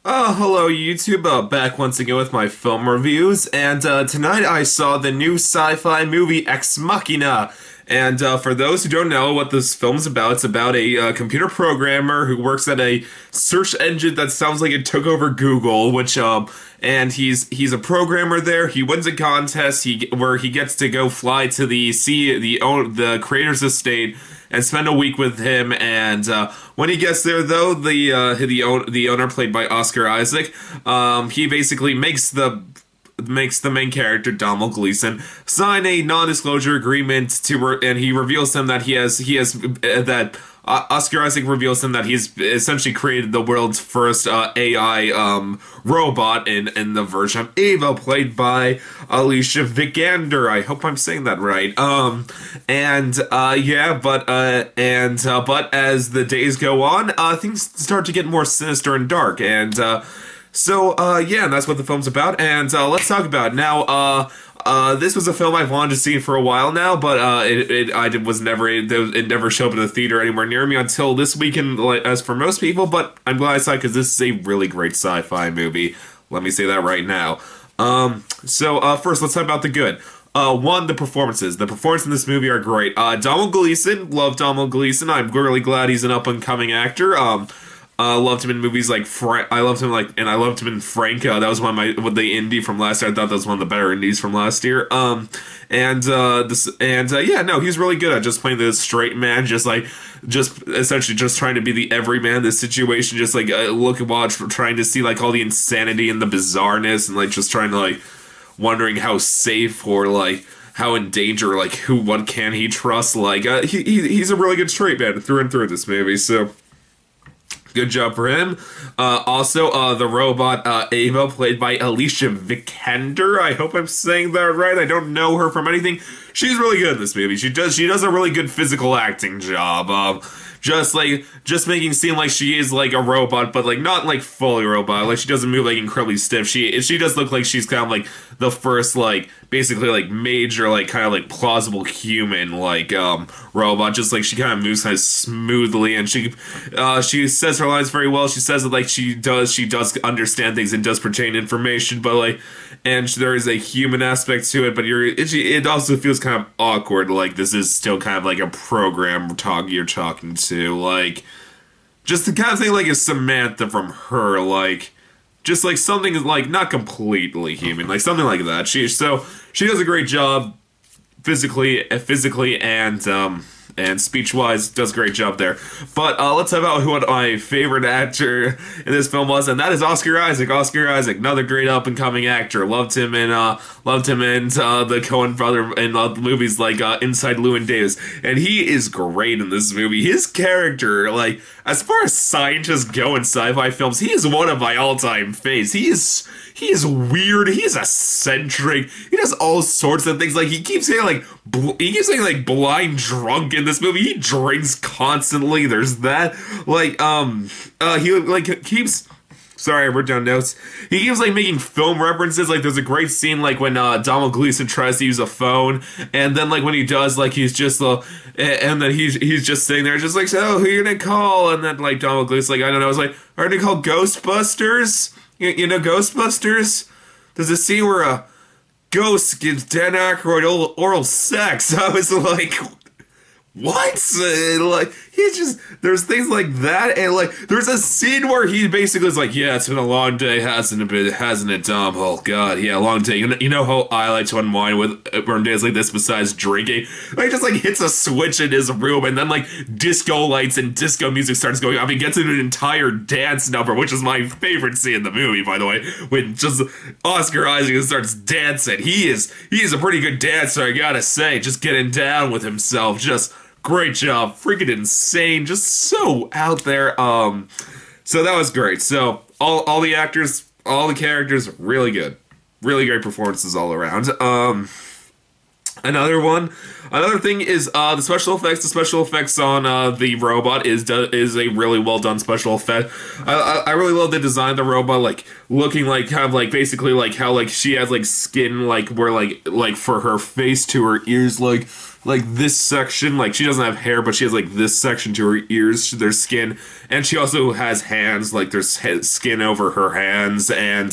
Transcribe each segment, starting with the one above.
Hello YouTube, back once again with my film reviews, and tonight I saw the new sci-fi movie Ex Machina. And for those who don't know what this film's about, it's about a computer programmer who works at a search engine that sounds like it took over Google, and he's a programmer there. He wins a contest where he gets to go fly to the creator's estate and spend a week with him. And when he gets there, though, the owner, played by Oscar Isaac, he basically makes the main character, Donald Gleason, sign a non-disclosure agreement and he reveals him that Oscar Isaac reveals him that he's essentially created the world's first AI robot in the version of Ava, played by Alicia Vikander. I hope I'm saying that right. But as the days go on, things start to get more sinister and dark, and and that's what the film's about, and let's talk about it. Now. This was a film I've wanted to see for a while now, but it never showed up in the theater anywhere near me until this weekend, like, as for most people. But I'm glad I saw it because this is a really great sci-fi movie. Let me say that right now. First, let's talk about the good. One, the performances. The performances in this movie are great. Donald Gleason, love Donald Gleason. I'm really glad he's an up-and-coming actor. Loved him in movies like I loved him in Franco. That was one of the indie from last year. I thought that was one of the better indies from last year. He's really good at just playing the straight man, just essentially just trying to be the everyman in this situation, just like trying to see like all the insanity and the bizarreness, and like just trying to like wondering how safe or like how in danger, like what can he trust? Like he's a really good straight man through and through this movie. So. Good job for him. The robot Ava, played by Alicia Vikander. I hope I'm saying that right. I don't know her from anything. She's really good in this movie. She does a really good physical acting job. Just making it seem like she is like a robot, but like not like fully robot. Like she doesn't move like incredibly stiff. She does look like she's kind of like the first like basically like major like kind of like plausible human like robot. Just like she kind of moves kind of smoothly, and she says her lines very well. She says that like she does understand things and does pertain information, but like and there is a human aspect to it. But it also feels kind of awkward. Like this is still kind of like a program you're talking to, like just the kind of thing like a Samantha from Her, like just like something like not completely human, like something like that. She does a great job physically and speech-wise, does a great job there. But let's talk about what my favorite actor in this film was, and that is Oscar Isaac. Oscar Isaac, another great up-and-coming actor. Loved him in the Coen brother in movies like Inside Llewyn Davis, and he is great in this movie. His character, like as far as scientists go in sci-fi films, he is one of my all-time faves. He is weird. He is eccentric. He does all sorts of things. Like he keeps saying like blind drunk in this movie. He drinks constantly. There's that. He like keeps. Sorry, I wrote down notes. He keeps like making film references. Like there's a great scene like when Donald Gleason tries to use a phone, and then like when he does, like he's just and then he's just sitting there, just like, so who you gonna call? And then like Donald Gleason, like I don't know, I was like, are they called Ghostbusters? You know Ghostbusters? There's a scene where a ghost gives Dan Aykroyd oral sex. I was like, what? Like he's just there's things like that, and like there's a scene where he basically is like, yeah, it's been a long day, hasn't it, Dom? Oh god, yeah, long day. You know how I like to unwind with on days like this besides drinking? Like just like hits a switch in his room, and then like disco lights and disco music starts going off. He gets into an entire dance number, which is my favorite scene in the movie, by the way, when just Oscar Isaac starts dancing. He is a pretty good dancer, I gotta say, just getting down with himself, just great job, freaking insane, just so out there. So that was great. So all the actors, all the characters, really good, really great performances all around. Another thing is the special effects. The special effects on the robot is a really well done special effect. I really love the design of the robot, like looking like kind of like basically like how like she has like skin like where like for her face to her ears, like this section, like she doesn't have hair, but she has like this section to her ears, to their skin, and she also has hands, like there's skin over her hands, and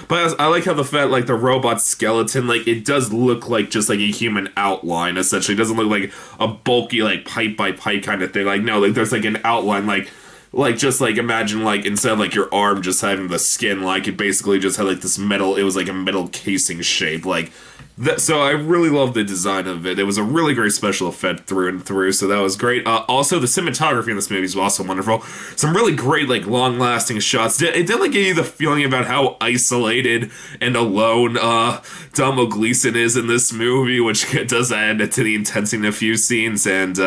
but I like how the fact like the robot skeleton, like it does look like just like a human outline. Essentially, it doesn't look like a bulky like pipe by pipe kind of thing. Like no, like there's like an outline, like just like imagine like instead of like your arm just having the skin, like it basically just had like this metal, it was like a metal casing shape, like that. So I really love the design of it. It was a really great special effect through and through, so that was great. Also the cinematography in this movie is also wonderful. Some really great like long lasting shots. It did like give you the feeling about how isolated and alone Domhnall Gleeson is in this movie, which does add to the intensity in a few scenes. And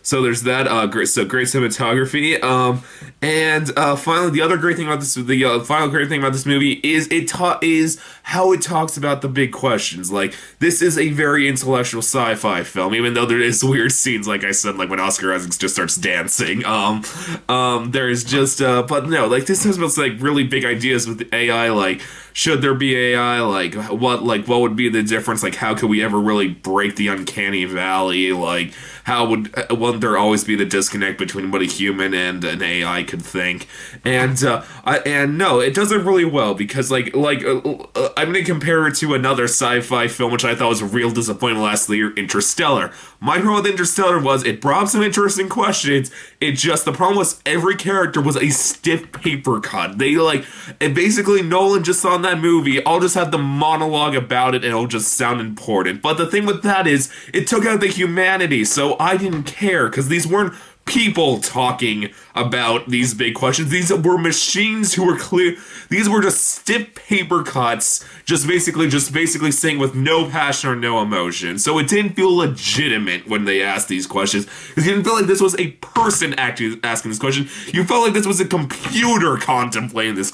so there's that. Great cinematography. And finally, the other great thing about this, the final great thing about this movie is is how it talks about the big questions. Like this is a very intellectual sci-fi film, even though there is weird scenes, like I said, like when Oscar Isaac just starts dancing. There is just, but no, like this has about like really big ideas with AI, like. Should there be AI? Like what would be the difference? Like how could we ever really break the uncanny valley? Like how wouldn't there always be the disconnect between what a human and an AI could think? And no, it does it really well because I'm gonna compare it to another sci-fi film which I thought was a real disappointment last year, Interstellar. My problem with Interstellar was it brought up some interesting questions. The problem was every character was a stiff paper cut. And basically Nolan just saw in that movie, I'll just have the monologue about it and it'll just sound important. But the thing with that is, it took out the humanity, so I didn't care, because these weren't people talking about these big questions. These were machines who were clear. These were just stiff paper cuts, just basically saying with no passion or no emotion. So it didn't feel legitimate when they asked these questions. Because you didn't feel like this was a person actually asking this question. You felt like this was a computer contemplating this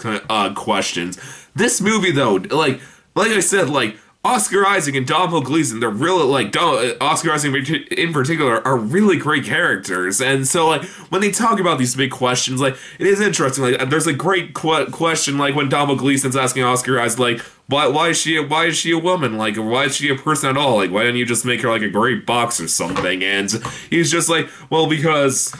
questions. This movie, though, like I said, like Oscar Isaac and Domhnall Gleeson, they're really Oscar Isaac in particular are really great characters, and so like when they talk about these big questions, like it is interesting. Like there's a great question, like when Domhnall Gleeson's asking Oscar Isaac, like why is she a woman? Like why is she a person at all? Like why didn't you just make her like a great box or something? And he's just like, well, because.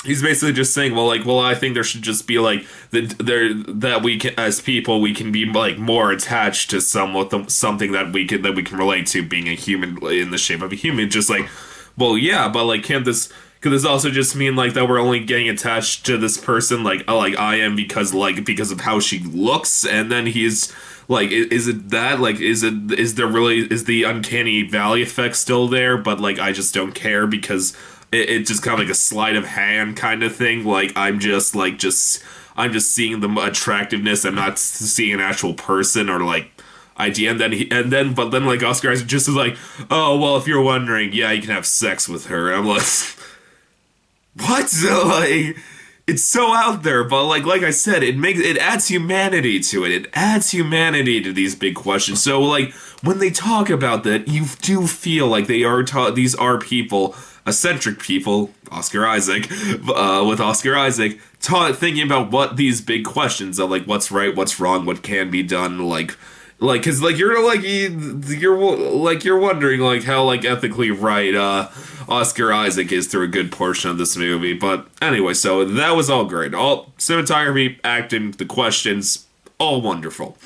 He's basically just saying, I think there should just be like that we can, as people, we can be like more attached to something that we can relate to, being a human in the shape of a human. Just like, well, yeah, but like, could this also just mean like that we're only getting attached to this person, like I am because of how she looks, and then he's like, is it that like is the uncanny valley effect still there? But like I just don't care because. It's just kind of like a sleight of hand kind of thing. Like I'm just seeing the attractiveness. I'm not seeing an actual person or like idea. And then like Oscar Isaac just is like, oh well, if you're wondering, yeah, you can have sex with her. And I'm like, what? Like, it's so out there. But like I said, it adds humanity to it. It adds humanity to these big questions. So like when they talk about that, you do feel like these are people. Eccentric people, Oscar Isaac, with Oscar Isaac, thinking about what these big questions of like what's right, what's wrong, what can be done, because you're wondering like how like ethically right Oscar Isaac is through a good portion of this movie. But anyway, so that was all great. All cinematography, acting, the questions, all wonderful.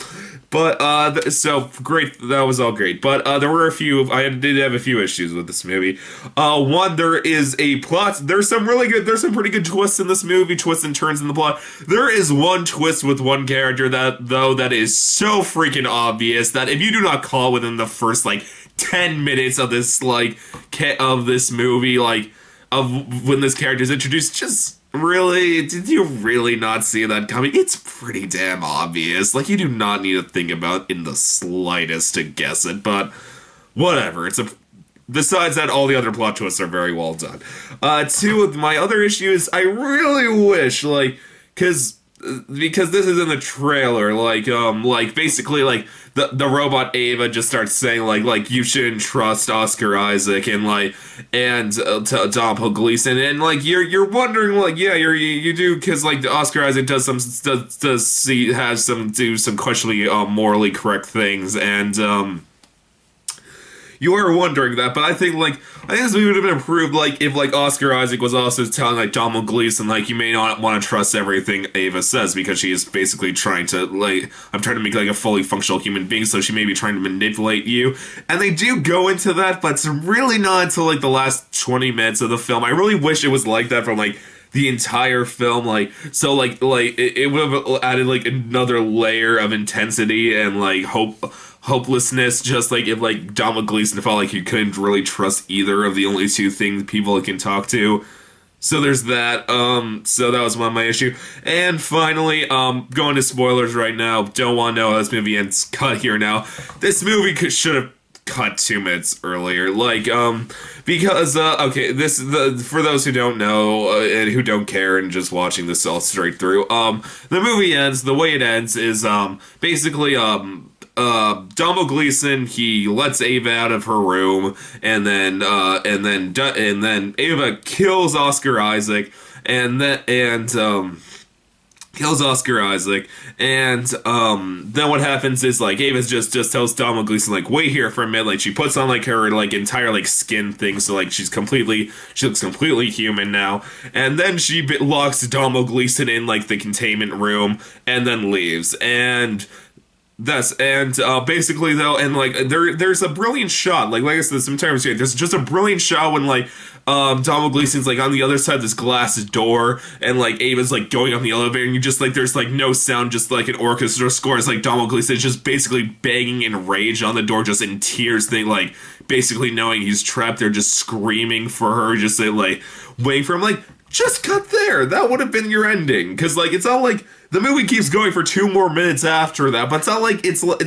But so great, that was all great. But there were I did have a few issues with this movie. One, there is a plot. There's some pretty good twists in this movie, twists and turns in the plot. There is one twist with one character that is so freaking obvious that if you do not call within the first like 10 minutes of this movie, like of when this character is introduced, just. Really? Did you really not see that coming? It's pretty damn obvious. Like, you do not need to think about in the slightest to guess it, but whatever. Besides that, all the other plot twists are very well done. Two of my other issues, I really wish, because this is in the trailer, basically, the robot Ava just starts saying, you shouldn't trust Oscar Isaac, and to Domhnall Gleeson, and, you're wondering, you do, because, Oscar Isaac do some questionably, morally correct things, and, you are wondering that, but I think this movie would have been improved like if like Oscar Isaac was also telling like Donald Gleason like you may not want to trust everything Ava says because she is basically trying to like I'm trying to make like a fully functional human being, so she may be trying to manipulate you. And they do go into that, but it's really not until like the last 20 minutes of the film. I really wish it was like that from like the entire film, like so it would have added like another layer of intensity and like hopelessness, just like if like Donald Gleason felt like you couldn't really trust either of the only two things people he can talk to. So there's that. So that was one of my issue. And finally, going to spoilers right now. Don't want to know how this movie ends. Cut here now. This movie should have cut 2 minutes earlier. Because okay, for those who don't know and who don't care and just watching this all straight through, the movie ends. The way it ends is basically Donald Gleason, he lets Ava out of her room, and then Ava kills Oscar Isaac, and kills Oscar Isaac, and then what happens is like Ava just tells Donald Gleason like wait here for a minute, like she puts on like her like entire like skin thing, so like she looks completely human now, and then she locks Donald Gleason in like the containment room and then leaves. And basically though, and like there's a brilliant shot, like I said, sometimes there's just a brilliant shot when like Donald Gleason's like on the other side of this glass door, and like Ava's like going on the elevator, and you just like there's like no sound, just like an orchestra score. It's like Donald Gleason's just basically banging in rage on the door, just in tears, thing like basically knowing he's trapped there, just screaming for her, just like waiting for him. Like, just cut there. That would have been your ending, because like it's not like the movie keeps going for 2 more minutes after that, but it's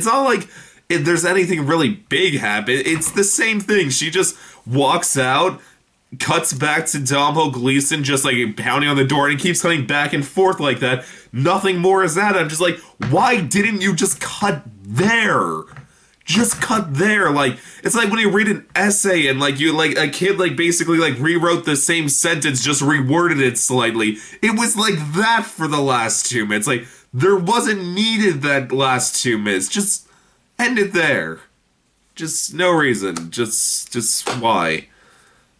not like there's anything really big happen. It's the same thing. She just walks out, cuts back to Donald Gleason just like pounding on the door, and he keeps coming back and forth like that. Nothing more is that. I'm just like, why didn't you just cut there? Just cut there. Like, it's like when you read an essay and like you like a kid like basically like rewrote the same sentence, just reworded it slightly. It was like that for the last 2 minutes. Like, there wasn't needed that last 2 minutes. Just end it there. Just no reason. Just why?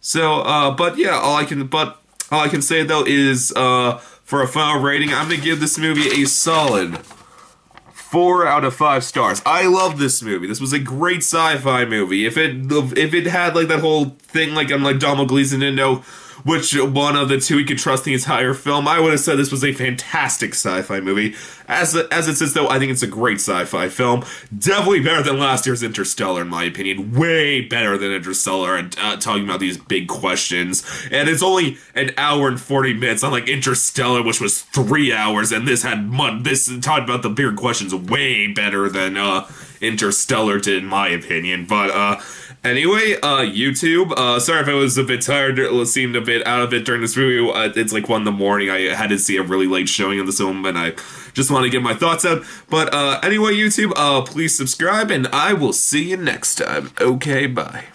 So but yeah, all I can say though is for a final rating, I'm gonna give this movie a solid 4 out of 5 stars. I love this movie. This was a great sci-fi movie. If it had like that whole thing like I'm like Donald Gleason didn't know which one of the two he could trust the entire film, I would have said this was a fantastic sci-fi movie. As it sits though, I think it's a great sci-fi film. Definitely better than last year's Interstellar in my opinion. Way better than Interstellar and talking about these big questions. And it's only an hour and 40 minutes, unlike Interstellar, which was 3 hours, and this talked about the bigger questions way better than Interstellar did in my opinion. But anyway, YouTube, sorry if I was a bit tired, it seemed a bit out of it during this review. It's like 1 in the morning. I had to see a really late showing of this film, and I just want to get my thoughts out. But anyway, YouTube, please subscribe, and I will see you next time. Okay, bye.